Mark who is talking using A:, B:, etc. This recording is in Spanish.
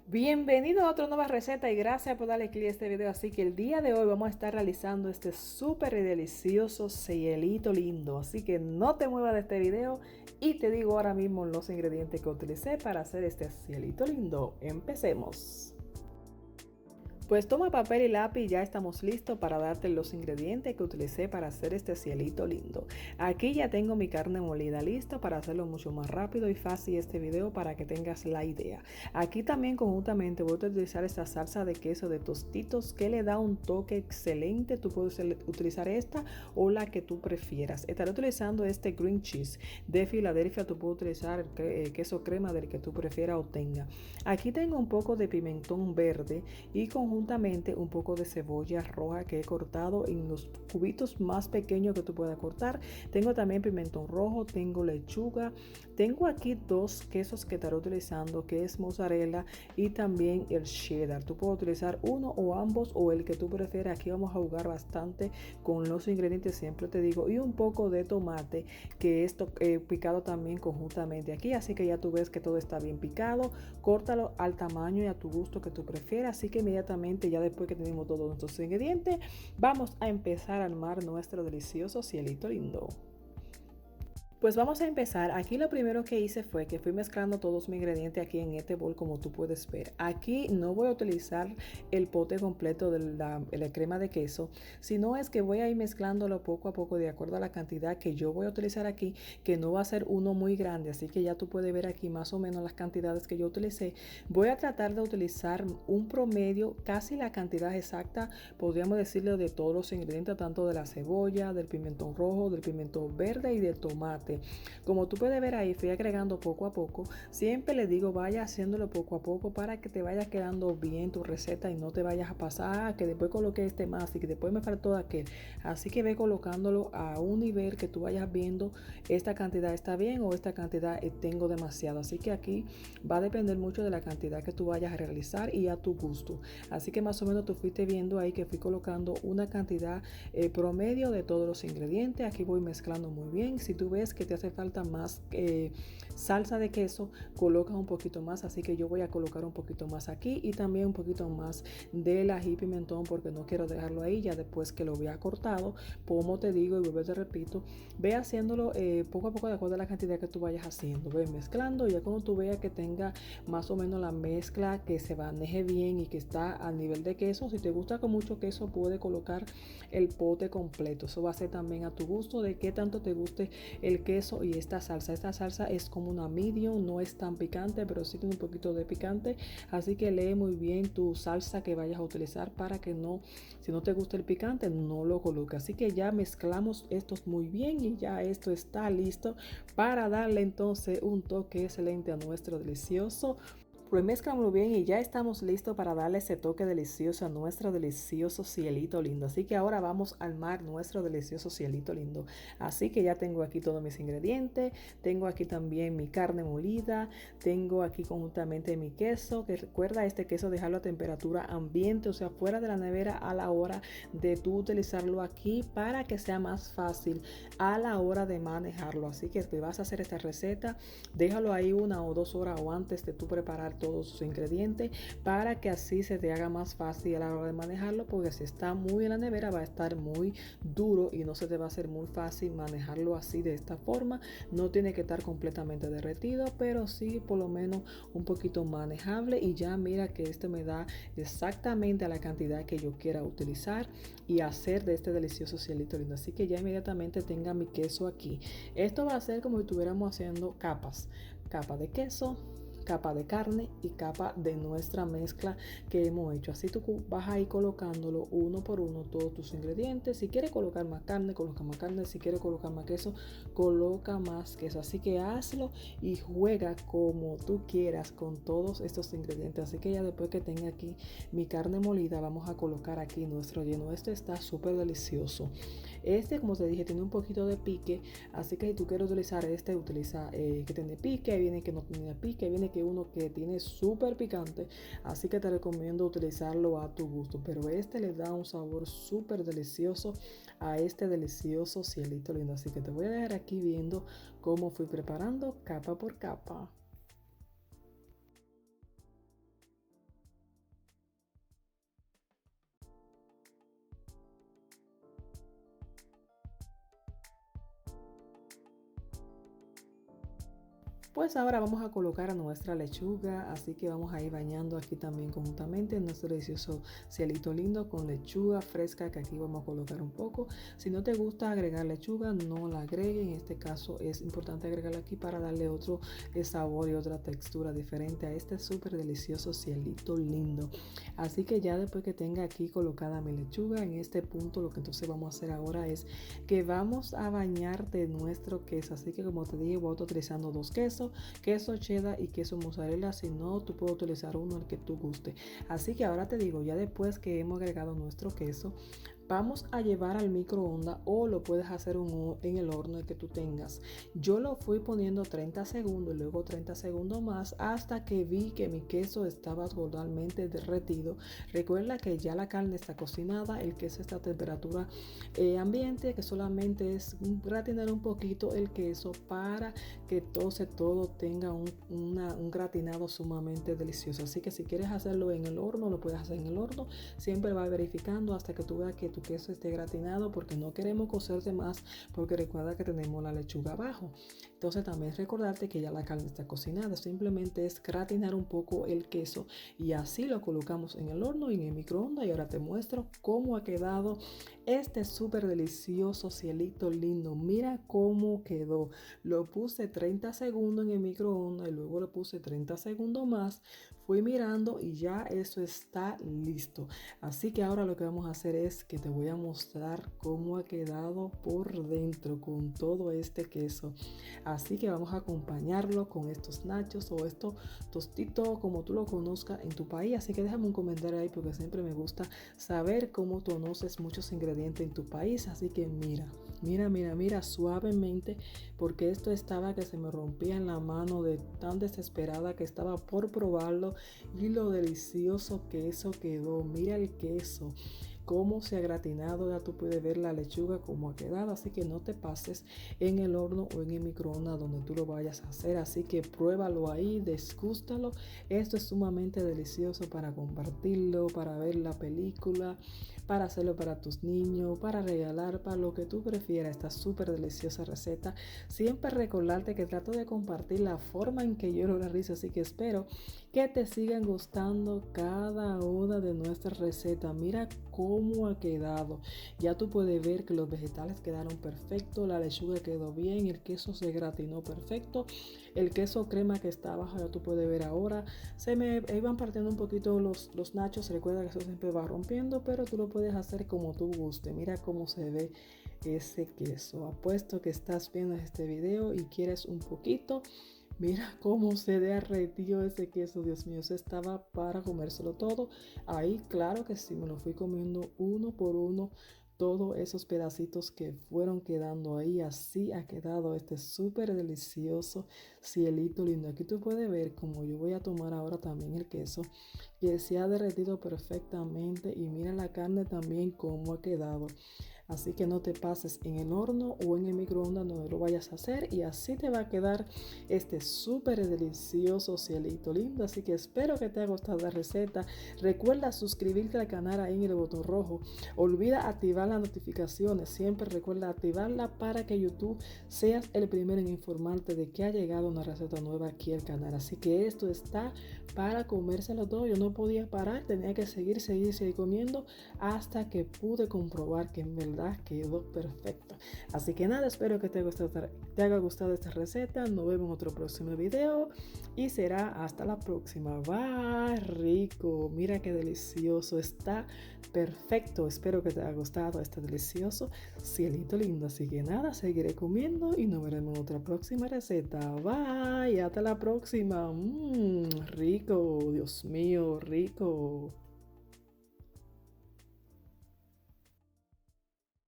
A: Bienvenido a otra nueva receta y gracias por darle clic a este video. Así que el día de hoy vamos a estar realizando este súper y delicioso cielito lindo. Así que no te muevas de este video y te digo ahora mismo los ingredientes que utilicé para hacer este cielito lindo. Empecemos. Pues toma papel y lápiz, ya estamos listos para darte los ingredientes que utilicé para hacer este cielito lindo. Aquí ya tengo mi carne molida lista para hacerlo mucho más rápido y fácil este video para que tengas la idea. Aquí también conjuntamente voy a utilizar esta salsa de queso de Tostitos que le da un toque excelente. Tú puedes utilizar esta o la que tú prefieras. Estaré utilizando este green cheese de Filadelfia. Tú puedes utilizar el queso crema del que tú prefieras o tenga. Aquí tengo un poco de pimentón verde y conjuntamente un poco de cebolla roja que he cortado en los cubitos más pequeños que tú puedas cortar. Tengo también pimentón rojo, tengo lechuga, tengo aquí dos quesos que estaré utilizando, que es mozzarella y también el cheddar. Tú puedes utilizar uno o ambos o el que tú prefieras. Aquí vamos a jugar bastante con los ingredientes, siempre te digo, y un poco de tomate que es picado también conjuntamente aquí, así que ya tú ves que todo está bien picado. Córtalo al tamaño y a tu gusto que tú prefieras. Así que inmediatamente, ya después que tenemos todos nuestros ingredientes, vamos a empezar a armar nuestro delicioso cielito lindo. Pues vamos a empezar. Aquí lo primero que hice fue que fui mezclando todos mis ingredientes aquí en este bol, como tú puedes ver. Aquí no voy a utilizar el pote completo de la crema de queso, sino es que voy a ir mezclándolo poco a poco de acuerdo a la cantidad que yo voy a utilizar aquí, que no va a ser uno muy grande, así que ya tú puedes ver aquí más o menos las cantidades que yo utilicé. Voy a tratar de utilizar un promedio, casi la cantidad exacta, podríamos decirlo, de todos los ingredientes, tanto de la cebolla, del pimentón rojo, del pimentón verde y del tomate. Como tú puedes ver ahí, fui agregando poco a poco. Siempre le digo, vaya haciéndolo poco a poco para que te vaya quedando bien tu receta y no te vayas a pasar, que después coloque este más y que después me faltó aquel. Así que ve colocándolo a un nivel que tú vayas viendo esta cantidad está bien o esta cantidad tengo demasiado. Así que aquí va a depender mucho de la cantidad que tú vayas a realizar y a tu gusto. Así que más o menos tú fuiste viendo ahí que fui colocando una cantidad promedio de todos los ingredientes. Aquí voy mezclando muy bien. Si tú ves que te hace falta más salsa de queso, coloca un poquito más, así que yo voy a colocar un poquito más aquí y también un poquito más del ají pimentón porque no quiero dejarlo ahí ya después que lo vea cortado. Como te digo y vuelvo te repito, ve haciéndolo poco a poco de acuerdo a la cantidad que tú vayas haciendo, ve mezclando. Ya cuando tú veas que tenga más o menos la mezcla, que se maneje bien y que está a nivel de queso, si te gusta con mucho queso puede colocar el pote completo. Eso va a ser también a tu gusto de qué tanto te guste el queso y esta salsa. Esta salsa es como una medium, no es tan picante, pero sí tiene un poquito de picante. Así que lee muy bien tu salsa que vayas a utilizar para que no, si no te gusta el picante, no lo coloques. Así que ya mezclamos estos muy bien y ya esto está listo para darle entonces un toque excelente a nuestro delicioso. Pues mezclamos bien y ya estamos listos para darle ese toque delicioso a nuestro delicioso cielito lindo. Así que ahora vamos a armar nuestro delicioso cielito lindo. Así que ya tengo aquí todos mis ingredientes. Tengo aquí también mi carne molida. Tengo aquí conjuntamente mi queso. Que recuerda este queso dejarlo a temperatura ambiente, o sea, fuera de la nevera a la hora de tú utilizarlo aquí para que sea más fácil a la hora de manejarlo. Así que si vas a hacer esta receta, déjalo ahí 1 o 2 horas o antes de tú preparar todos sus ingredientes para que así se te haga más fácil a la hora de manejarlo, porque si está muy en la nevera va a estar muy duro y no se te va a hacer muy fácil manejarlo así de esta forma. No tiene que estar completamente derretido, pero sí por lo menos un poquito manejable. Y ya mira que este me da exactamente a la cantidad que yo quiera utilizar y hacer de este delicioso cielito lindo. Así que ya inmediatamente tenga mi queso aquí. Esto va a ser como si estuviéramos haciendo capas, capa de queso, capa de carne y capa de nuestra mezcla que hemos hecho. Así tú vas a ir colocándolo uno por uno todos tus ingredientes. Si quieres colocar más carne, coloca más carne. Si quieres colocar más queso, coloca más queso. Así que hazlo y juega como tú quieras con todos estos ingredientes. Así que ya después que tenga aquí mi carne molida, vamos a colocar aquí nuestro lleno. Este está súper delicioso. Este, como te dije, tiene un poquito de pique, así que si tú quieres utilizar este, utiliza que tiene pique. Ahí viene que no tiene pique, ahí viene que uno que tiene súper picante, así que te recomiendo utilizarlo a tu gusto, pero este le da un sabor súper delicioso a este delicioso cielito lindo. Así que te voy a dejar aquí viendo cómo fui preparando capa por capa. Pues ahora vamos a colocar a nuestra lechuga, así que vamos a ir bañando aquí también conjuntamente nuestro delicioso cielito lindo con lechuga fresca, que aquí vamos a colocar un poco. Si no te gusta agregar lechuga, no la agregue. En este caso es importante agregarla aquí para darle otro sabor y otra textura diferente a este súper delicioso cielito lindo. Así que ya después que tenga aquí colocada mi lechuga, en este punto lo que entonces vamos a hacer ahora es que vamos a bañar de nuestro queso. Así que como te dije, voy a estar utilizando dos quesos, queso cheddar y queso mozzarella. Si no, tú puedes utilizar uno, el que tú guste. Así que ahora te digo, ya después que hemos agregado nuestro queso, vamos a llevar al microondas o lo puedes hacer en el horno que tú tengas. Yo lo fui poniendo 30 segundos y luego 30 segundos más hasta que vi que mi queso estaba totalmente derretido. Recuerda que ya la carne está cocinada, el queso está a temperatura ambiente, que solamente es gratinar un poquito el queso para que todo tenga un gratinado sumamente delicioso. Así que si quieres hacerlo en el horno, lo puedes hacer en el horno. Siempre va verificando hasta que tú veas que tu queso esté gratinado, porque no queremos cocerse más, porque recuerda que tenemos la lechuga abajo. Entonces también recordarte que ya la carne está cocinada, simplemente es gratinar un poco el queso y así lo colocamos en el horno y en el microondas. Y ahora te muestro cómo ha quedado este súper delicioso cielito lindo. Mira cómo quedó. Lo puse 30 segundos en el microondas y luego lo puse 30 segundos más. Fui mirando y ya eso está listo. Así que ahora lo que vamos a hacer es que te voy a mostrar cómo ha quedado por dentro con todo este queso. Así que vamos a acompañarlo con estos nachos o estos tostitos, como tú lo conozcas en tu país. Así que déjame un comentario ahí, porque siempre me gusta saber cómo tú conoces muchos ingredientes en tu país. Así que mira suavemente, porque esto estaba que se me rompía en la mano de tan desesperada que estaba por probarlo, y lo delicioso que eso quedó. Mira el queso, cómo se ha gratinado. Ya tú puedes ver la lechuga cómo ha quedado. Así que no te pases en el horno o en el microondas donde tú lo vayas a hacer. Así que pruébalo ahí, desgústalo. Esto es sumamente delicioso para compartirlo, para ver la película, para hacerlo para tus niños, para regalar, para lo que tú prefieras. Esta súper deliciosa receta. Siempre recordarte que trato de compartir la forma en que yo lo realizo. Así que espero que te sigan gustando cada una de nuestras recetas. Mira cómo ha quedado. Ya tú puedes ver que los vegetales quedaron perfectos, la lechuga quedó bien, el queso se gratinó perfecto, el queso crema que está abajo ya tú puedes ver ahora. Se me iban partiendo un poquito los nachos. Recuerda que eso siempre va rompiendo, pero tú lo puedes hacer como tú guste. Mira cómo se ve ese queso. Apuesto que estás viendo este video y quieres un poquito. Mira cómo se derretió ese queso, Dios mío, se estaba para comérselo todo. Ahí, claro que sí, me lo fui comiendo uno por uno, todos esos pedacitos que fueron quedando ahí. Así ha quedado este súper delicioso cielito lindo. Aquí tú puedes ver como yo voy a tomar ahora también el queso, que se ha derretido perfectamente, y mira la carne también cómo ha quedado. Así que no te pases en el horno o en el microondas donde lo vayas a hacer, y así te va a quedar este súper delicioso cielito lindo. Así que espero que te haya gustado la receta. Recuerda suscribirte al canal ahí en el botón rojo. Olvida activar las notificaciones. Siempre recuerda activarla para que YouTube seas el primero en informarte de que ha llegado una receta nueva aquí al canal. Así que esto está para comérselo todo. Yo no podía parar, tenía que seguir comiendo hasta que pude comprobar que en verdad quedó perfecto. Así que nada, espero que te haya gustado esta receta. Nos vemos en otro próximo video y será hasta la próxima. Bye, rico. Mira qué delicioso, está perfecto. Espero que te haya gustado este delicioso cielito lindo. Así que nada, seguiré comiendo y nos veremos en otra próxima receta. Bye, hasta la próxima. Rico, Dios mío, rico.